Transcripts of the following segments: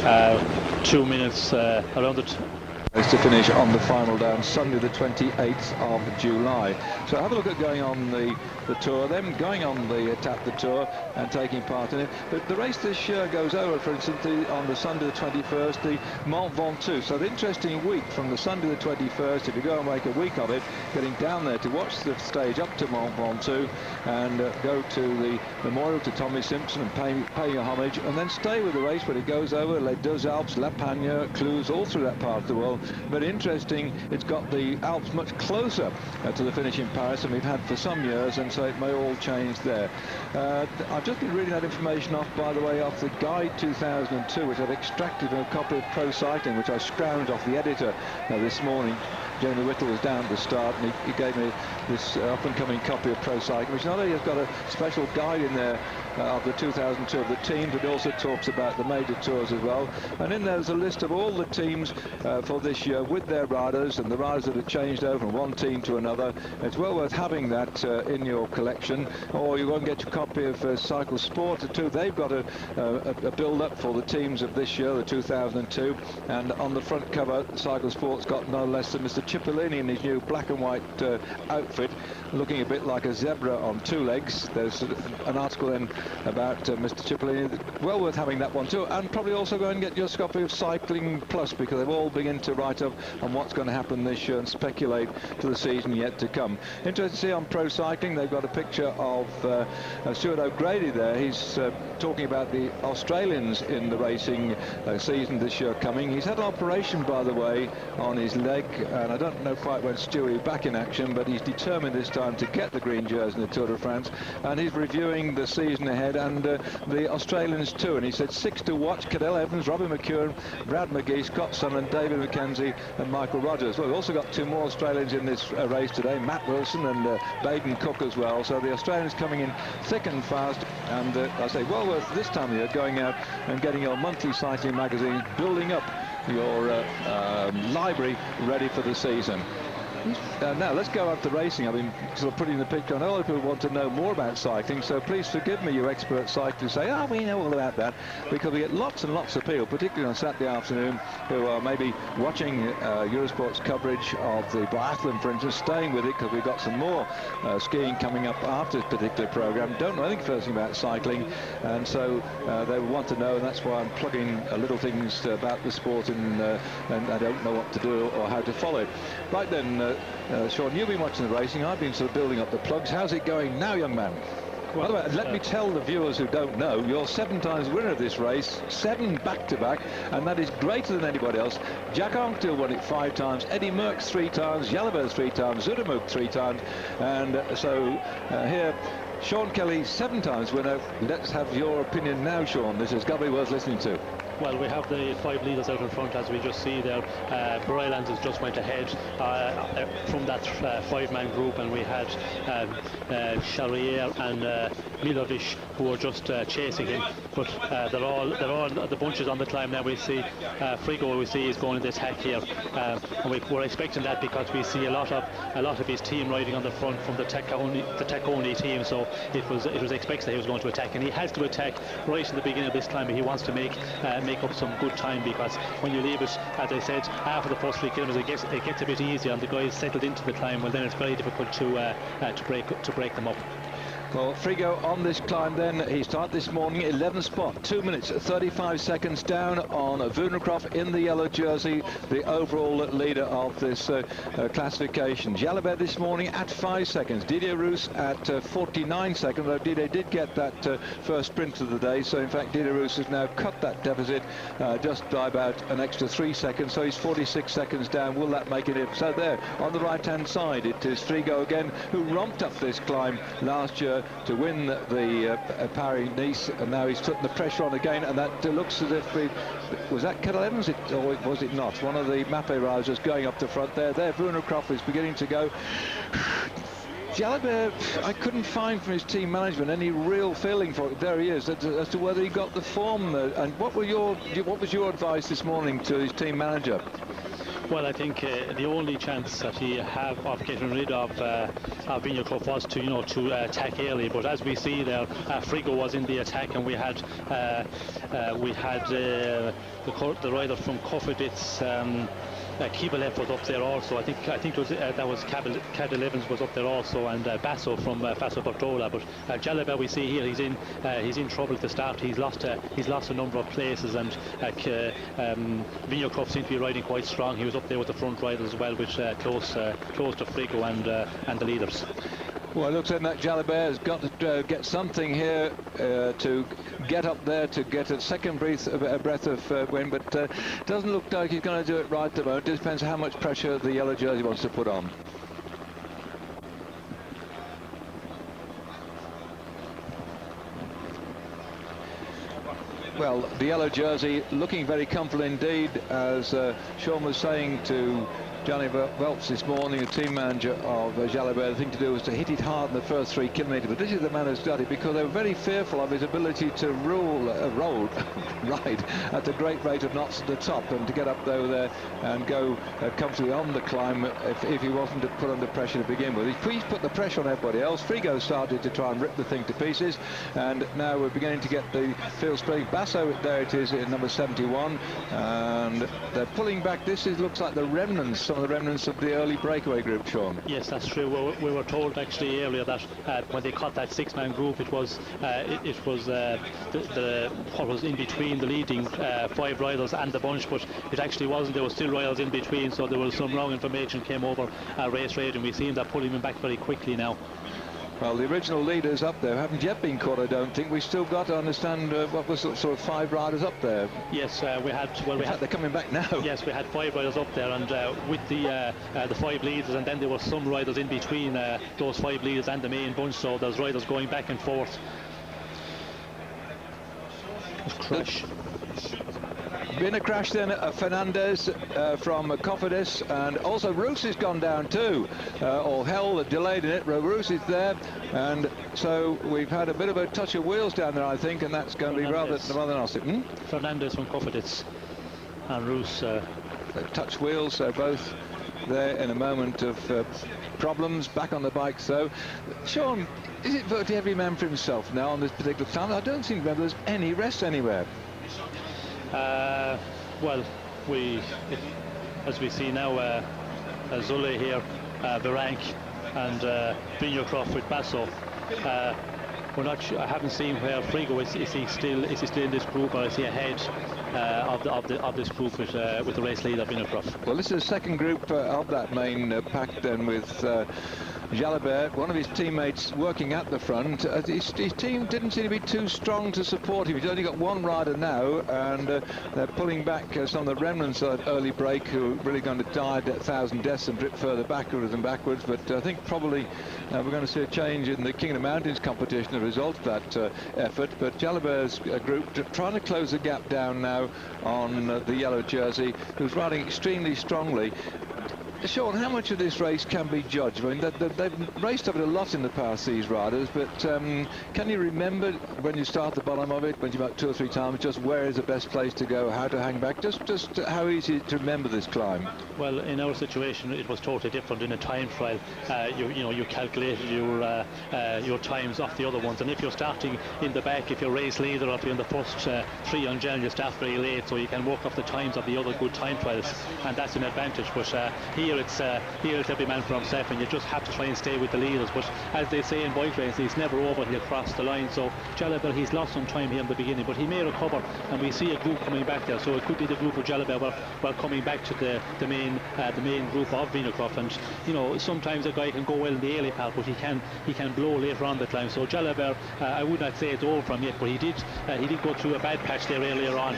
2 minutes around it. Is to finish on the final day on Sunday the 28th of July. So have a look at going on the tour, then going on the Etapa, the tour, and taking part in it. But the race this year goes over, for instance, on the Sunday the 21st, the Mont Ventoux. So the interesting week from the Sunday the 21st, if you go and make a week of it, getting down there to watch the stage up to Mont Ventoux and go to the memorial to Tommy Simpson and pay your homage, and then stay with the race when it goes over Les Deux Alpes, La Pagne, Cluse, all through that part of the world. Very interesting. It's got the Alps much closer to the finish in Paris than we've had for some years, and so it may all change there. I've just been reading that information off, by the way, off the Guide 2002, which I've extracted from a copy of Pro Cycling, which I scrounged off the editor this morning. Jamie Whittle was down at the start, and he gave me this up-and-coming copy of Pro Cycling, which not only has got a special guide in there of the 2002 of the teams, but it also talks about the major tours as well. And in there's a list of all the teams for this year with their riders, and the riders that have changed over from one team to another. It's well worth having that in your collection, or you go and get your copy of Cycle Sport too. They've got a build-up for the teams of this year, the 2002, and on the front cover, Cycle Sport's got no less than Mr. Cipollini in his new black and white outfit, looking a bit like a zebra on two legs. There's an article then about Mr. Cipollini. Well worth having that one too, and probably also go and get your copy of Cycling Plus, because they've all begun to write up on what's going to happen this year and speculate to the season yet to come. Interesting to see on Pro Cycling, they've got a picture of Stuart O'Grady there. He's talking about the Australians in the racing season this year coming. He's had an operation, by the way, on his leg, and I don't know quite when Stewie back in action, but he's determined this time to get the green jersey in the Tour de France, and he's reviewing the season ahead and the Australians too. And he said 6 to watch: Cadell Evans, Robbie McEwen, Brad McGee, Scott Sunland, David McKenzie and Michael Rogers. Well, we've also got 2 more Australians in this race today, Matt Wilson and Baden Cook as well. So the Australians coming in thick and fast, and I say well worth this time of year going out and getting your monthly cycling magazine, building up your library ready for the season. Now let's go on to racing. I've been sort of putting the picture on. A lot of people want to know more about cycling, so please forgive me, you expert cyclists, say, oh, we know all about that, because we get lots and lots of people, particularly on Saturday afternoon, who are maybe watching Eurosport's coverage of the biathlon, for instance, staying with it because we've got some more skiing coming up after this particular program, don't know anything first thing about cycling, and so they want to know, and that's why I'm plugging little things about the sport, and I don't know what to do or how to follow it. Right then, Sean, you've been watching the racing. I've been sort of building up the plugs. How's it going now, young man? By the way, let me tell the viewers who don't know, you're 7 times winner of this race, 7 back-to-back, and that is greater than anybody else. Jack Anquetil won it 5 times, Eddie Merckx 3 times, Jalabert 3 times, Zoetemelk 3 times, and so here, Sean Kelly, 7 times winner. Let's have your opinion now, Sean. This has got to be worth listening to. Well, we have the 5 leaders out in front, as we just see there. Bryland has just went ahead from that 5-man group, and we had Charrier and Milovic who are just chasing him. But they're all the bunches on the climb now. We see Frigo, we see, is going in the attack here, and we're expecting that because we see a lot of his team riding on the front from the tech only team. So it was expected that he was going to attack, and he has to attack right in the beginning of this climb. He wants to make up some good time, because when you leave it, as I said, after the first 3 kilometers, it gets a bit easier and the guys settled into the climb. Well, then it's very difficult to break them up. Well, Frigo on this climb then, he started this morning 11th spot, 2 minutes 35 seconds down on Wunderkopf in the yellow jersey, the overall leader of this classification. Jalabert this morning at 5 seconds, Didier Roos at 49 seconds, though Didier did get that first sprint of the day, so in fact Didier Roos has now cut that deficit just by about an extra 3 seconds, so he's 46 seconds down. Will that make it? So there, on the right-hand side, it is Frigo again, who romped up this climb last year to win the Paris-Niza, and now he's putting the pressure on again, and that looks as if was that Cadel Evans, or was it not? One of the Mappe riders going up the front there. Wunderkopf is beginning to go. Jalabert, I couldn't find from his team management any real feeling for it. There he is, as to whether he got the form. And what was your advice this morning to his team manager? Well, I think the only chance that he had of getting rid of Vineyard was to, to attack early. But as we see there, Frigo was in the attack, and we had the rider from Kofiditz. Kibalev was up there also. I think it was that was Cad Evans was up there also, and Basso from Basso Bortola. But Jalabert, we see here, he's in trouble to start. He's lost a number of places, and Vinyakrov seemed to be riding quite strong. He was up there with the front riders as well, which close to Frigo and the leaders. Well, it looks like that Jalabert has got to get something here to get up there, to get a second breath of wind, but it doesn't look like he's going to do it right at the moment. It just depends how much pressure the yellow jersey wants to put on. Well, the yellow jersey looking very comfortable indeed, as Sean was saying to Johnny Welps this morning, the team manager of Jalabert. The thing to do was to hit it hard in the first 3 kilometres, but this is the man who's done it, because they were very fearful of his ability to ride at a great rate of knots at the top, and to get up there and go comfortably on the climb if he wasn't to put under pressure to begin with. He's put the pressure on everybody else. Frigo started to try and rip the thing to pieces, and now we're beginning to get the field spreading. Basso, there it is in number 71, and they're pulling back. This looks like the remnants, some of the remnants of the early breakaway group, Sean. Yes, that's true. We were told actually earlier that when they cut that 6-man group, it was what was in between the leading 5 riders and the bunch, but it actually wasn't. There were still riders in between, so there was some wrong information came over race radio, and we seen that pulling them back very quickly now. Well, the original leaders up there haven't yet been caught, I don't think. We still got to understand what was sort of 5 riders up there. Yes, we had. Well, they're coming back now. Yes, we had 5 riders up there, and with the 5 leaders, and then there were some riders in between those 5 leaders and the main bunch. So there's riders going back and forth. Crash. Been a crash then, Fernandez from Cofidis, and also Roos has gone down too. All hell delayed in it. Roos is there, and so we've had a bit of a touch of wheels down there, I think, and that's going to be rather nasty. Fernandez from Cofidis and Roos. Touch wheels, so both there in a moment of problems. Back on the bike, so Sean, is it virtually every man for himself now on this particular time? I don't seem to remember there's any rest anywhere. Well, as we see now, Zule here, Virank and Vinyakrov with Basso. We're not sure, I haven't seen where Frigo is. Is he still in this group, or is he ahead of this group with the race leader Vinyakrov? Well, this is the second group of that main pack then, with Jalabert, one of his teammates, working at the front. His team didn't seem to be too strong to support him. He's only got 1 rider now, and they're pulling back some of the remnants of that early break, who are really going to die at 1,000 deaths and drip further backwards and backwards. But I think probably we're going to see a change in the King of the Mountains competition as a result of that effort. But Jalabert's group trying to close the gap down now on the yellow jersey, who's riding extremely strongly. Sean, how much of this race can be judged? I mean, they've raced over it a lot in the past, these riders, but can you remember when you start the bottom of it, when you've about 2 or 3 times, just where is the best place to go, how to hang back? Just how easy to remember this climb? Well, in our situation, it was totally different. In a time trial, you calculated your times off the other ones, and if you're starting in the back, if you're race leader, or if you're in the first 3 on Jan, you start very late, so you can work off the times of the other good time trials, and that's an advantage. But here it's every man for himself, and you just have to try and stay with the leaders. But as they say in bike racing, he's never over, he'll cross the line. So Jalabert, he's lost some time here in the beginning, but he may recover, and we see a group coming back there. So it could be the group of Jalabert while coming back to the main group of Vinyakrov. And sometimes a guy can go well in the early part, but he can blow later on the climb. So Jalabert, I would not say it's over from yet, but he did go through a bad patch there earlier on.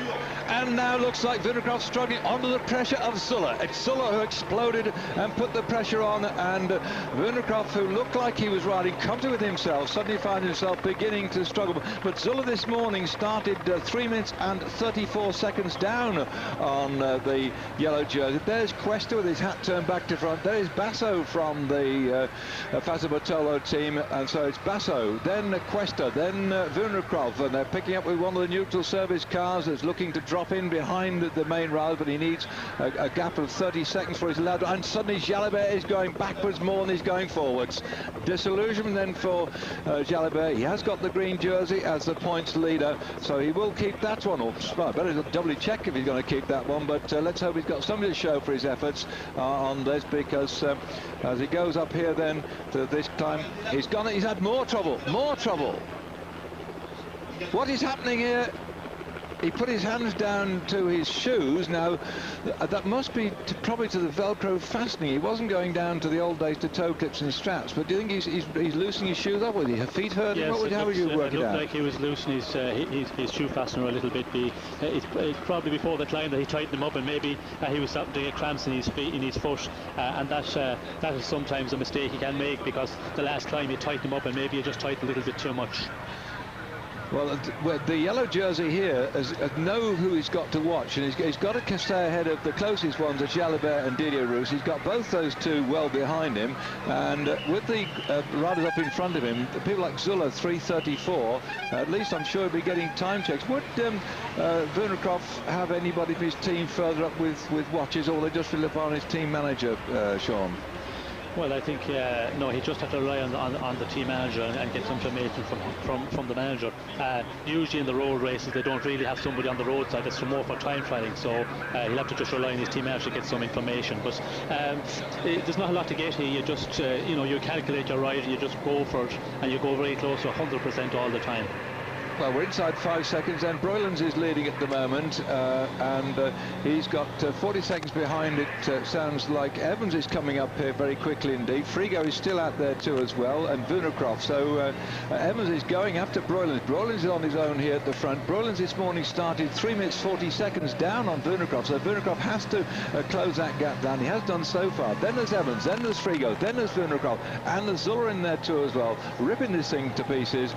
And now looks like Vinyakrov struggling under the pressure of Sulla. It's Sulla who exploded and put the pressure on, and Vinyakrov, who looked like he was riding comfortably with himself, suddenly found himself beginning to struggle. But Sulla this morning started 3 minutes and 34 seconds down on the yellow jersey. There's Cuesta with his hat turned back to front. There is Basso from the Fassa Bartolo team, and so it's Basso, then Cuesta, then Vinyakrov, and they're picking up with one of the neutral service cars that's looking to drop drop in behind the main rider, but he needs a gap of 30 seconds for his lad, and suddenly Jalabert is going backwards more than he's going forwards. Disillusionment then for Jalabert. He has got the green jersey as the points leader, so he will keep that one. Or well, better doubly check if he's going to keep that one, but let's hope he's got something to show for his efforts on this, because as he goes up here then to this climb, he's had more trouble. What is happening here? He put his hands down to his shoes. Now, that must be probably to the Velcro fastening. He wasn't going down to the old days to toe clips and straps. But do you think he's loosening his shoes up? With his feet hurt? Yes, how would you work it out? It looked like he was loosening his shoe fastener a little bit. It's probably before the climb that he tightened them up, and maybe he was starting to get cramps in his feet, in his foot, and that is sometimes a mistake he can make, because the last climb you tighten them up, and maybe you just tighten a little bit too much. Well, the yellow jersey here know who he's got to watch, and he's got to stay ahead of the closest ones, are Jalabert and Didier Roos. He's got both those two well behind him, and with the riders up in front of him, people like Zuller 3:34, at least I'm sure he'll be getting time checks. Would Vunekroff have anybody from his team further up with watches, or will they just rely upon his team manager, Sean? Well, I think no, he just has to rely on the team manager and get some information from the manager. Usually in the road races, they don't really have somebody on the roadside. That's more for time trialing, so he'll have to just rely on his team manager to get some information. But there's not a lot to get here. You just you calculate your ride, you just go for it, and you go very close to 100% all the time. Well, we're inside 5 seconds, and Broylands is leading at the moment, and he's got 40 seconds behind it. Sounds like Evans is coming up here very quickly indeed. Frigo is still out there too as well, and Vunekroff. So Evans is going after Broylands. Broylands is on his own here at the front. Broylands this morning started 3 minutes 40 seconds down on Vunekroff, so Vunekroff has to close that gap down. He has done so far. Then there's Evans, then there's Frigo, then there's Vunekroff, and there's Zuller in there too as well, ripping this thing to pieces.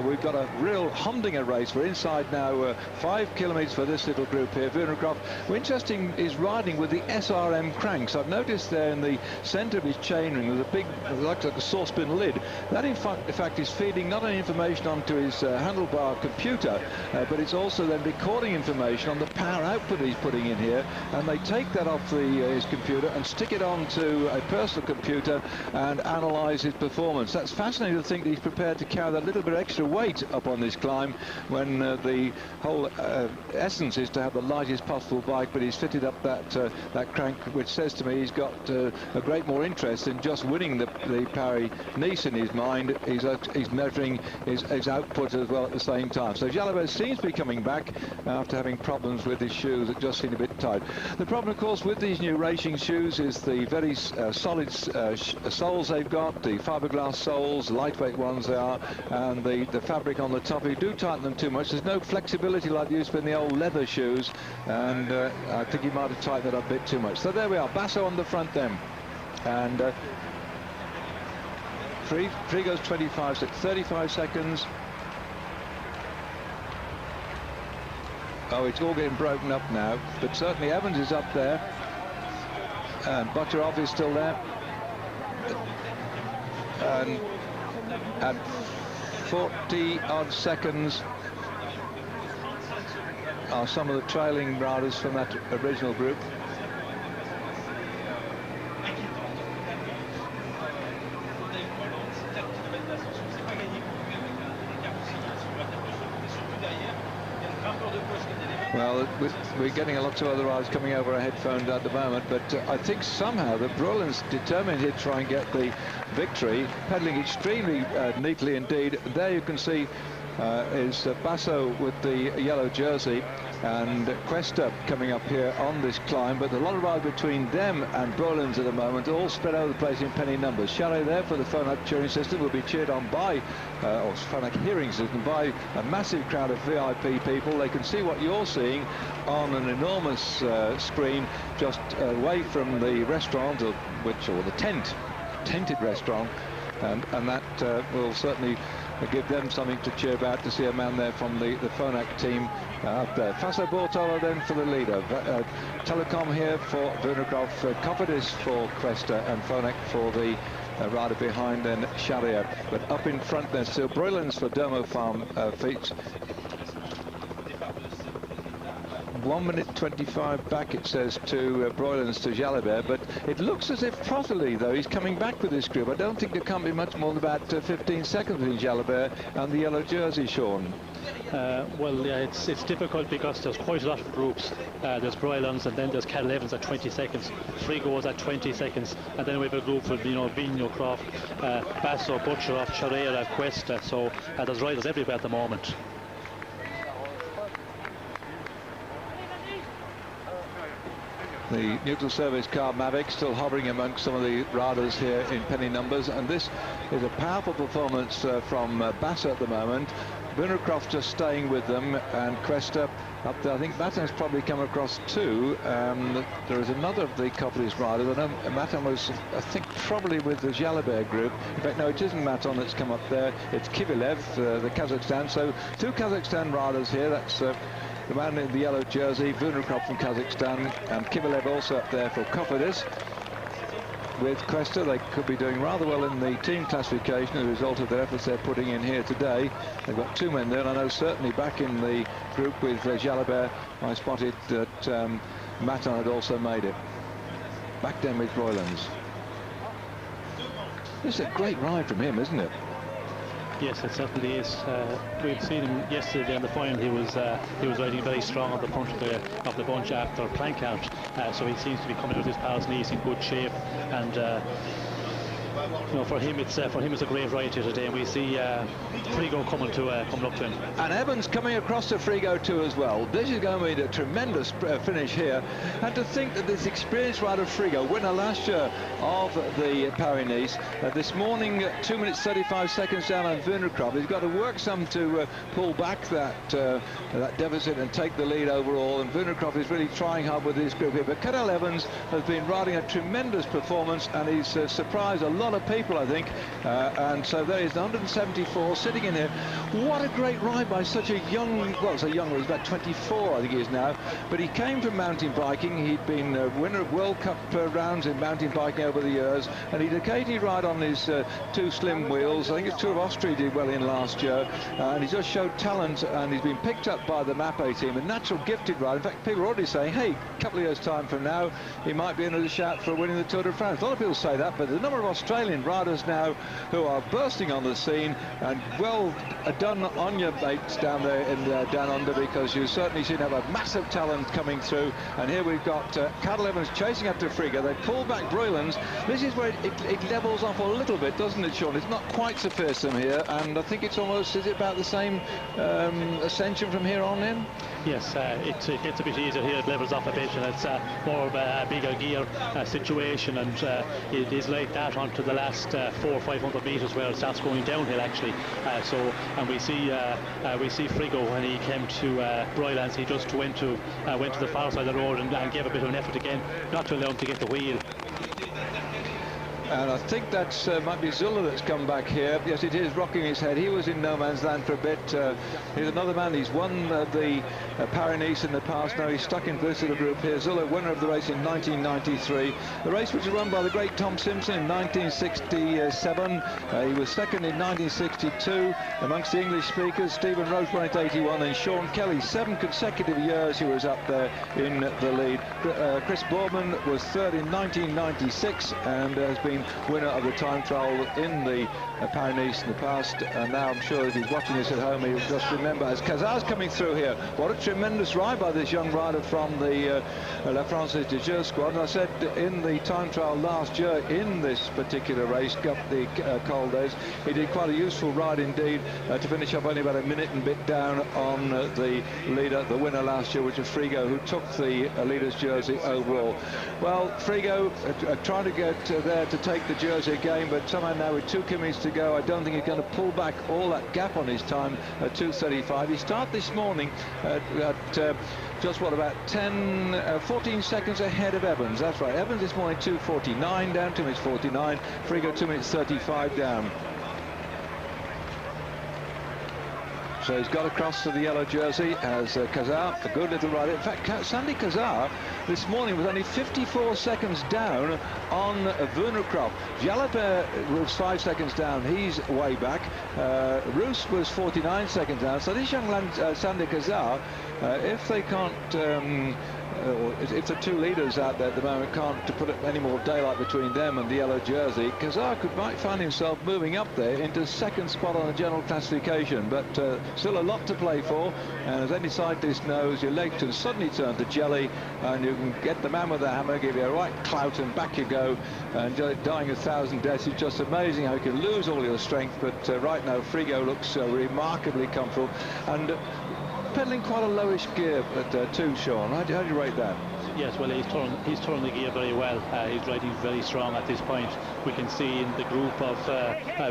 We've got a real humdinger race. We're inside now 5 kilometres for this little group here. Vunekroff, interesting, is riding with the SRM cranks. I've noticed there in the centre of his chainring there's a big, like a saucepan lid. That in fact is feeding not only information onto his handlebar computer, but it's also then recording information on the power output he's putting in here, and they take that off his computer and stick it onto a personal computer and analyse his performance. That's fascinating to think that he's prepared to carry that little bit of extra weight up on this climb, when the whole essence is to have the lightest possible bike, but he's fitted up that crank, which says to me he's got a great more interest in just winning the París-Niza in his mind. He's measuring his output as well at the same time. So Jalabert seems to be coming back after having problems with his shoes that just seem a bit tight. The problem, of course, with these new racing shoes is the very solid soles they've got, the fiberglass soles, lightweight ones they are, and the fabric on the top. You do tighten them too much. There's no flexibility like there used to be in the old leather shoes, and I think he might have tightened it up a bit too much. So there we are, Basso on the front then, and Frigo's 35 seconds. Oh, it's all getting broken up now, but certainly Evans is up there, and Butcherov is still there, and 40-odd seconds are some of the trailing riders from that original group. Well, we're getting a lot of other riders coming over our headphones at the moment, but I think somehow that Broylands determined to try and get the victory, pedaling extremely neatly indeed. There you can see is Basso with the yellow jersey, and Cuesta coming up here on this climb, but a lot of ride between them and Broylands at the moment, all spread over the place in penny numbers. Chalet there for the Phonak cheering system will be cheered on by, or Phonak hearing system, by a massive crowd of VIP people. They can see what you're seeing on an enormous screen just away from the restaurant, or the tented restaurant, and that will certainly give them something to cheer about, to see a man there from the Phonak team up there. Faso Bortola then for the leader. Telecom here for Vunekroff, Cofidis for Cuesta, and Phonak for the rider behind then Chalet. But up in front there's still Broylands for Dermo Farm feet. 1 minute 25 back, it says, to Broylands to Jalabert, but it looks as if possibly, though, he's coming back with this group. I don't think there can't be much more than about 15 seconds between Jalabert and the yellow jersey, Sean. Well, yeah, it's difficult because there's quite a lot of groups. There's Broylands, and then there's Cadel Evans at 20 seconds, Frigo is at 20 seconds, and then we have a group with, you know, Vigno, Croft, Basso, Butcherov, Charrera, Cuesta, so there's riders everywhere at the moment. The neutral service car Mavic still hovering amongst some of the riders here in penny numbers, and this is a powerful performance from Basso at the moment. Vinnercroft just staying with them, and Cuesta up there. I think Matin's probably come across too. There is another of the Coppice riders. I know Matin was, I think, probably with the Jalabert group. In fact, no, it isn't Matin that's come up there. It's Kivilev, the Kazakhstan. So 2 Kazakhstan riders here. That's the man in the yellow jersey, Vinnercroft from Kazakhstan, and Kivilev also up there for Cofidis. With Cuesta, they could be doing rather well in the team classification as a result of the efforts they're putting in here today. They've got 2 men there, and I know certainly back in the group with Jalabert, I spotted that Matin had also made it. Back then with Broylands. This is a great ride from him, isn't it? Yes, it certainly is. We've seen him yesterday in the final. He was riding very strong on the front of the bunch after plank out. So he seems to be coming out of his París-Niza in good shape, and you know, for him it's a great ride here today. And we see Frigo coming up to him. And Evans coming across to Frigo too as well. This is going to be a tremendous finish here. And to think that this experienced rider Frigo, winner last year of the Paris-Niza, this morning 2 minutes 35 seconds down on Vinnercroft. He's got to work some to pull back that deficit and take the lead overall. And Vinnercroft is really trying hard with his group here. But Cadel Evans has been riding a tremendous performance, and he's surprised a lot of people, I think. And so there is 174 sitting in here. What a great ride by such a young, well, so young, he's about 24, I think he is now. But he came from mountain biking. He'd been a winner of World Cup rounds in mountain biking over the years, and he'd occasionally ride on his 2 slim wheels. I think it's Tour of Austria he did well in last year, and he just showed talent, and he's been picked up by the MAPE team, a natural gifted rider. In fact, people are already saying, hey, a couple of years' time from now, he might be another shout for winning the Tour de France. A lot of people say that, but there's a number of Australian riders now who are bursting on the scene, and well done on your mates down there in down under, because you certainly seem to have a massive talent coming through. And here we've got Cadel Evans chasing after Frigo. They pull back Broylands. This is where it levels off a little bit, doesn't it, Sean? It's not quite so fearsome here, and I think it's almost, is it about the same ascension from here on in? Yes, it gets a bit easier here. It levels off a bit, and it's more of a bigger gear situation, and it is like that onto the last 400 or 500 metres where it starts going downhill actually. And we see Frigo, when he came to Broylands, he just went to the far side of the road and gave a bit of an effort again, not to allow him to get the wheel. And I think that's might be Zulla that's come back here. Yes, it is, rocking his head. He was in no man's land for a bit. Here's another man. He's won the Paris-Niza in the past. Now he's stuck in this little group here. Zulla, winner of the race in 1993. The race which was run by the great Tom Simpson in 1967. He was second in 1962 amongst the English speakers. Stephen Rose won it 81, and Sean Kelly, 7 consecutive years he was up there in the lead. Chris Boardman was third in 1996 and has been winner of the time trial in the Paris-Niza in the past, and now I'm sure if he's watching this at home, he'll just remember as Cazar's coming through here. What a tremendous ride by this young rider from the La Française de Jeux squad. And I said in the time trial last year in this particular race, got the Col d'Aise, he did quite a useful ride indeed to finish up only about a minute and bit down on the leader, the winner last year, which was Frigo, who took the leader's jersey overall. Well, Frigo trying to get there to take the jersey again, but somehow now with 2 kilometres to go, I don't think he's going to pull back all that gap on his time at 2:35. He started this morning at just what, about 14 seconds ahead of Evans. That's right, Evans this morning 2:49 down, 2 minutes 49. Frigo 2 minutes 35 down. So he's got across to the yellow jersey as Cazar, a good little rider. In fact, Sandy Cazar this morning was only 54 seconds down on Vinnercroft. Jalabert was 5 seconds down. He's way back. Roos was 49 seconds down. So this young lad, Sandy Cazar, If they can't, or if the two leaders out there at the moment can't to put any more daylight between them and the yellow jersey, Kazar might find himself moving up there into second spot on the general classification, but still a lot to play for. And as any cyclist knows, your leg can suddenly turn to jelly, and you can get the man with the hammer, give you a right clout, and back you go. And dying 1,000 deaths is just amazing how you can lose all your strength. But right now, Frigo looks remarkably comfortable, and pedaling quite a lowish gear at 2, Sean. How do you rate that? Yes, well, he's turned the gear very well. He's riding very strong at this point. We can see in the group of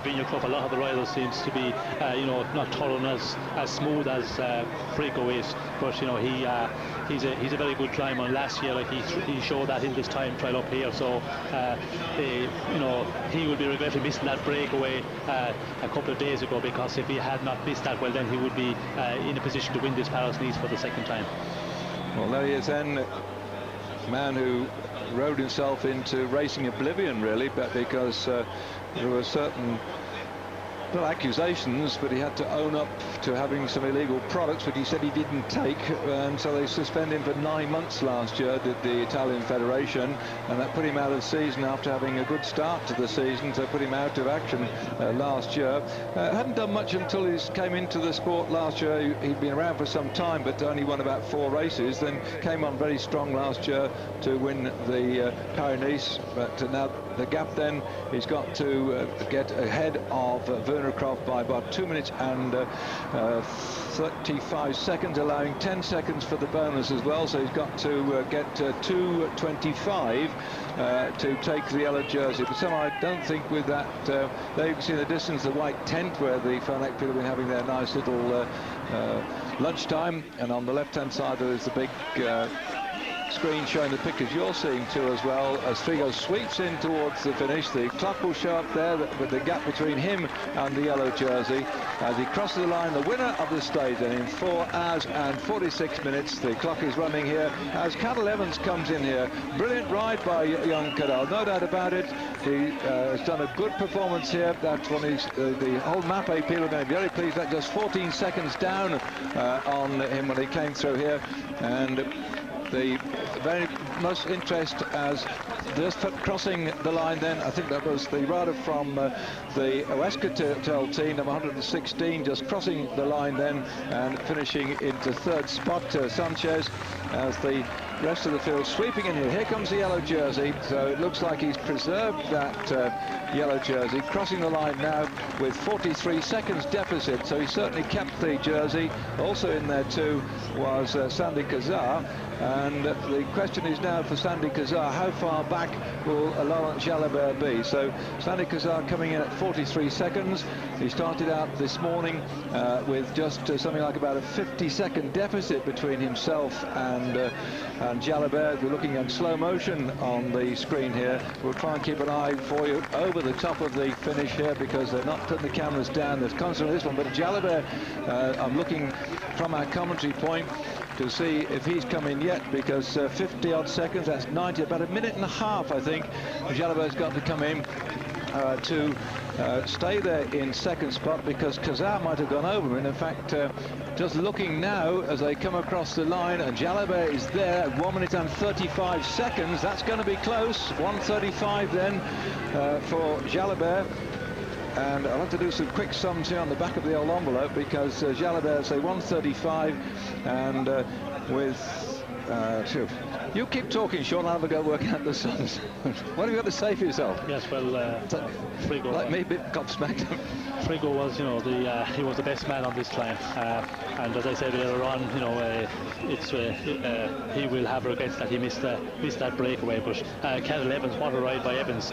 Vineyard Club, a lot of the riders seems to be, you know, not turning as smooth as Frigo is. But you know, he's a very good climber. And last year, like he showed that in this time trial up here. So you know, he will be regretting missing that breakaway a couple of days ago, because if he had not missed that, well, then he would be in a position to win this París-Niza for the second time. Well, there he is then. Man who rode himself into racing oblivion, really, but because there were certain accusations, but he had to own up to having some illegal products, but he said he didn't take, and so they suspended him for 9 months last year, did the Italian Federation, and that put him out of the season after having a good start to the season, so put him out of action last year. Hadn't done much until he came into the sport last year. He'd been around for some time, but only won about 4 races, then came on very strong last year to win the París-Niza, but now the gap then, he's got to get ahead of Werner Croft by about 2 minutes and 35 seconds, allowing 10 seconds for the bonus as well. So he's got to get 2:25 to take the yellow jersey. But somehow I don't think with that, there you can see in the distance the white tent where the Farnack people have been having their nice little lunchtime, and on the left-hand side there is the big screen showing the pictures you're seeing too as well, as Frigo sweeps in towards the finish. The clock will show up there with the gap between him and the yellow jersey as he crosses the line, the winner of the stage, and in 4 hours and 46 minutes the clock is running here as Cadel Evans comes in here. Brilliant ride by young Cadel, no doubt about it. He has done a good performance here. That's one of the whole MAPE people are going to be very pleased. That just 14 seconds down on him when he came through here, and the very most interest as just crossing the line then, I think that was the rider from the Oescatel team, number 116, just crossing the line then and finishing into 3rd spot, Sanchez, as the rest of the field sweeping in here. Here comes the yellow jersey, so it looks like he's preserved that yellow jersey, crossing the line now with 43 seconds deficit, so he certainly kept the jersey. Also in there too was Sandy Kazar, and the question is now for Sandy Kazar, how far back will Laurent Jalabert be? So Sandy Kazar coming in at 43 seconds. He started out this morning with just something like about a 50-second deficit between himself and Jalabert. We're looking in slow motion on the screen here. We'll try and keep an eye for you over the top of the finish here, because they're not putting the cameras down. There's constant on this one, but Jalabert, I'm looking from our commentary point to see if he's come in yet, because 50-odd seconds, that's 90, about a minute and a half, I think. Jalabert's got to come in to stay there in 2nd spot, because Kazar might have gone over him. And in fact, just looking now as they come across the line, and Jalabert is there at 1 minute and 35 seconds. That's going to be close. 1:35 then for Jalabert. And I'll have to do some quick sums here on the back of the old envelope, because Jalabert say 1:35, and with you keep talking, Sean. I'll have a go working out the sums. What have you got to say for yourself? Yes, well, Frigo, like me, a bit gobsmacked. Frigo was, you know, he was the best man on this climb, and as I said earlier on, you know, he will have regrets that he missed that breakaway. But Cadel Evans, what a ride by Evans!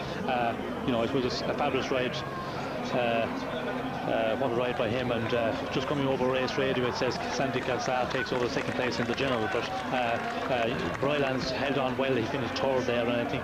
You know, it was a fabulous ride. What a ride by him, and just coming over race radio, it says Sandy Kazar takes over 2nd place in the general, but Broylands held on well. He finished 3rd there, and I think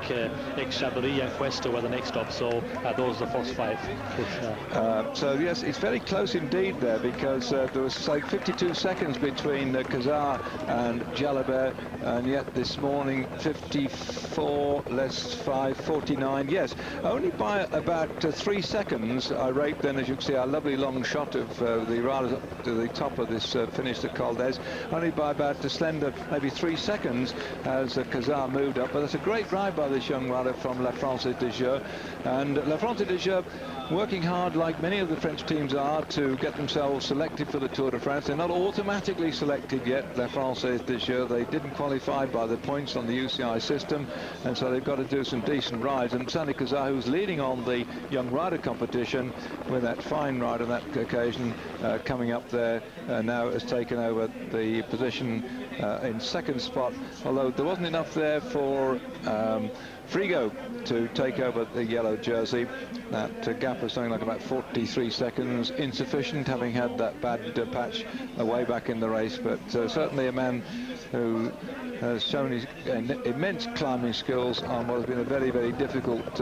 Ex-Chablis and Cuesta were the next up, so those are the first 5. So yes, it's very close indeed there, because there was like 52 seconds between Kazar and Jalabert, and yet this morning 54 less 5, 49. Yes, only by about 3 seconds I rate then, as you can see, our lovely long shot of the riders up to the top of this finish at Col d'Ez, only by about a slender maybe 3 seconds as Cazard moved up. But it's a great ride by this young rider from La Française des Jeux, and La Française des Jeux working hard, like many of the French teams are, to get themselves selected for the Tour de France. They're not automatically selected yet, La Française des Jeux. They didn't qualify by the points on the UCI system, and so they've got to do some decent rides. And Sandy Cazard, who's leading on the young rider competition with that fine ride on that occasion, coming up there now has taken over the position in second spot, although there wasn't enough there for Frigo to take over the yellow jersey. That gap was something like about 43 seconds, insufficient, having had that bad patch way back in the race, but certainly a man who has shown his immense climbing skills on what has been a very, very difficult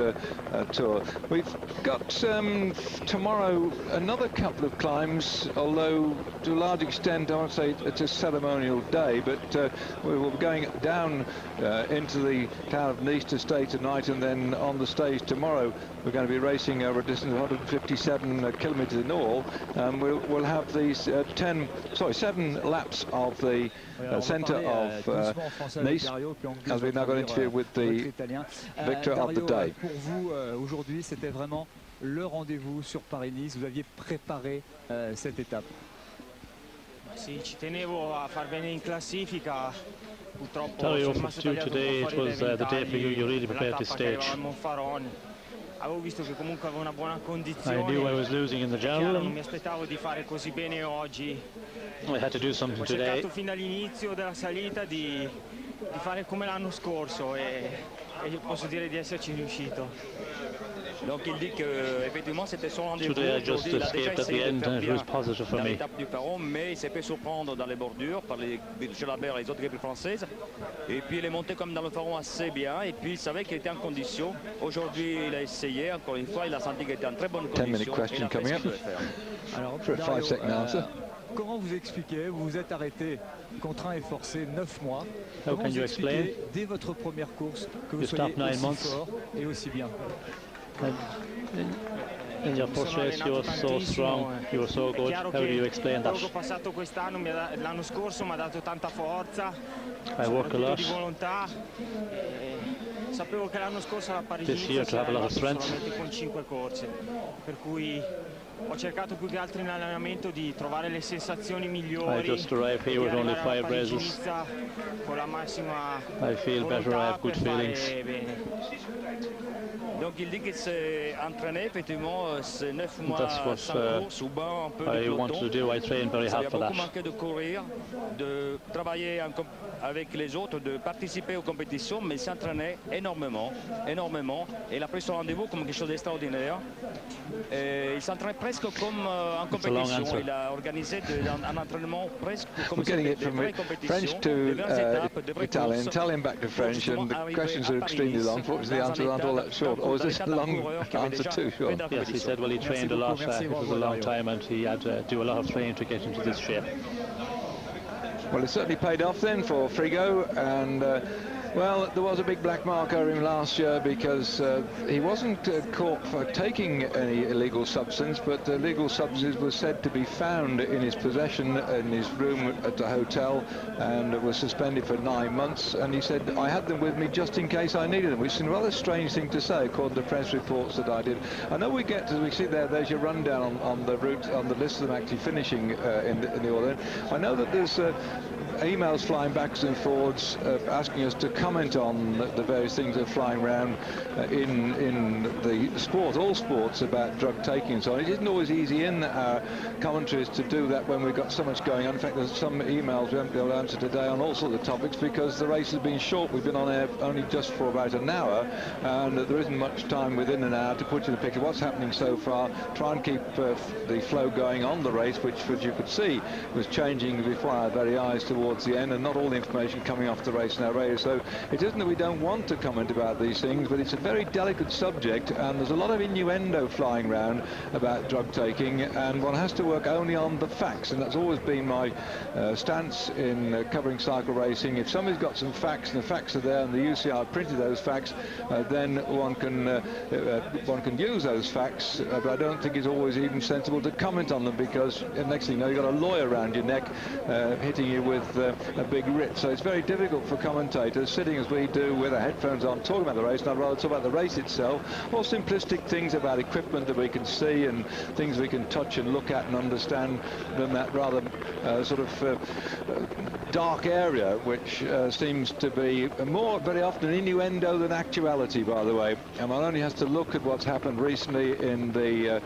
tour. We've got tomorrow another couple of climbs, although to a large extent I won't say it's a ceremonial day, but we will be going down into the town of Nice to stay tonight, and then on the stage tomorrow we're going to be racing over a distance of 157 kilometres in all. We'll have these 7 laps of the centre of Nice, as we've now got an interview with the victor of the day. Pour vous, aujourd'hui, c'était vraiment le rendez-vous sur Paris-Nice. Vous aviez préparé cette étape. Sì, ci tenevo a far bene in classifica. Purtroppo today it was the day for you. You really prepared this stage. Avevo visto che comunque avevo una buona I condizione. knew I was losing in the general. Non mi aspettavo di fare così bene oggi. I had to do something Ho today. cercato fin dall'inizio della salita di fare come l'anno scorso e posso dire di esserci riuscito. Donc il dit que effectivement c'était son rendez-vous. Today I just escaped at the end, and it was positive for me. L'étape du Perron, mais il s'est fait surprendre dans les bordures par les Gelabert et les autres équipes françaises. Et puis il est monté comme dans le Perron assez bien, et puis il savait qu'il était en condition. Aujourd'hui il a essayé, encore une fois, il a senti qu'il était en très bonne condition. 10-minute question coming up. Alors, For a 5-second answer. Comment vous expliquez, vous vous êtes arrêté, contraint et forcé 9 mois. How Comment can vous you expliquez explain? dès votre première course que vous You soyez stopped 9 aussi months. fort et aussi bien? In your first race you were so strong, you were so good. How do you explain that? Quello che ho passato quest'anno, l'anno scorso mi ha dato tanta forza, I work a lot. di volontà. Sapevo che l'anno scorso alla This year París-Niza to have a lot of strength. solamente con 5 corse, per cui ho cercato più che altro in allenamento di trovare le sensazioni migliori. I just arrived here with only 5 races. Con la massima I feel better, I have good feelings. Donc il dit qu'il s'est entraîné effectivement ces 9 mois That's what sans course ou bas un peu de I peloton. wanted to do. I trained very Ça hard lui a for beaucoup that. manqué de courir, de travailler avec les autres, de participer aux compétitions, mais il s'entraînait énormément, énormément. Et il a pris son rendez-vous comme quelque chose d'extraordinaire. Il s'entraîne presque comme en compétition. Il a organisé un entraînement presque comme We're getting it from French to Italian, Italian back to French, and the questions are extremely long. Unfortunately, the answers aren't all that short. Or is this a long answer too short? Yes, he said, well, he trained a lot. It was a long time, and he had to do a lot of training to get into this shape. Well, it certainly paid off then for Frigo, and well, there was a big black mark over him last year because he wasn't caught for taking any illegal substance, but the illegal substance was said to be found in his possession in his room at the hotel, and was suspended for 9 months. And he said, I had them with me just in case I needed them, which is a rather strange thing to say according to press reports that I did. I know we get, as we see there's your rundown on the route, on the list of them actually finishing in the order. I know that there's emails flying backwards and forwards asking us to comment on the various things that are flying around in the sport, all sports, about drug taking and so on. It isn't always easy in our commentaries to do that when we've got so much going on. In fact, there's some emails we haven't been able to answer today on all sorts of topics because the race has been short. We've been on air only just for about an hour, and there isn't much time within an hour to put you in the picture what's happening so far, try and keep the flow going on the race, which you could see was changing before our very eyes towards towards the end, and not all the information coming off the race now radio. So it isn't that we don't want to comment about these things, but it's a very delicate subject, and there's a lot of innuendo flying around about drug taking, and one has to work only on the facts, and that's always been my stance in covering cycle racing. If somebody's got some facts, and the facts are there, and the UCI printed those facts, then one can use those facts, but I don't think it's always even sensible to comment on them, because the next thing you know, you've got a lawyer around your neck hitting you with a big writ. So it's very difficult for commentators, sitting as we do with our headphones on, talking about the race, and I'd rather talk about the race itself, or simplistic things about equipment that we can see and things we can touch and look at and understand, than that rather sort of dark area, which seems to be more very often innuendo than actuality, by the way. And one only has to look at what's happened recently in the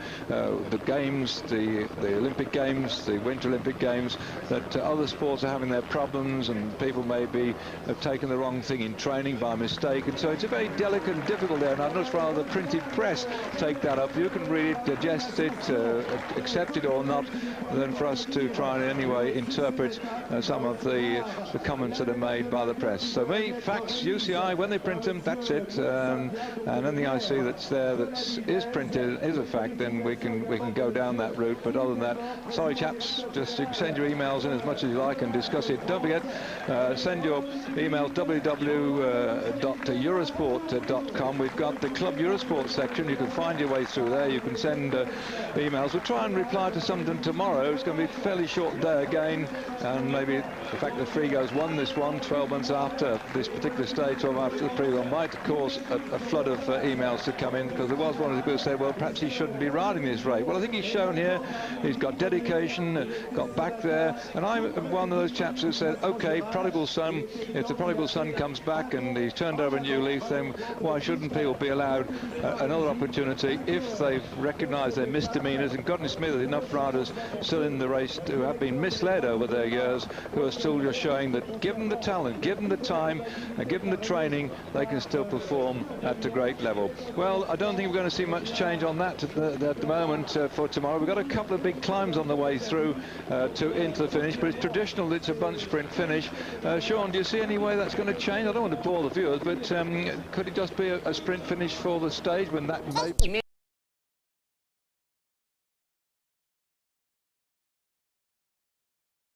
games, the Olympic Games, the Winter Olympic Games, that other sports are having their problems, and people maybe have taken the wrong thing in training by mistake, and so it's a very delicate and difficult area, and I'd much rather the printed press take that up. You can read it, digest it, accept it or not, than for us to try and anyway interpret some of the comments that are made by the press. So me, facts, UCI, when they print them, that's it, and anything I see that's there that is printed is a fact, then we can go down that route. But other than that, sorry chaps, just send your emails in as much as you like and discuss it. Don't forget, send your emails www.eurosport.com. We've got the Club Eurosport section. You can find your way through there. You can send emails. We'll try and reply to some of them tomorrow. It's going to be a fairly short day again, and maybe the fact that Frigo's won this one 12 months after this particular stage, 12 after the pre-run, might cause a flood of emails to come in, because there was one of the people who said, well, perhaps he shouldn't be riding this race. Well, I think he's shown here he's got dedication, got back there, and I'm one of those chaps who said, okay, prodigal son, if the prodigal son comes back and he's turned over a new leaf, then why shouldn't people be allowed another opportunity if they've recognised their misdemeanours? And goodness me, there's enough riders still in the race who have been misled over their years, who are still just showing that given the talent, given the time, and given the training, they can still perform at a great level. Well, I don't think we're going to see much change on that at the moment for tomorrow. We've got a couple of big climbs on the way through into the finish, but it's traditional, it's a bunch sprint finish. Sean, do you see any way that's going to change? I don't want to bore the viewers, but could it just be a sprint finish for the stage when that may...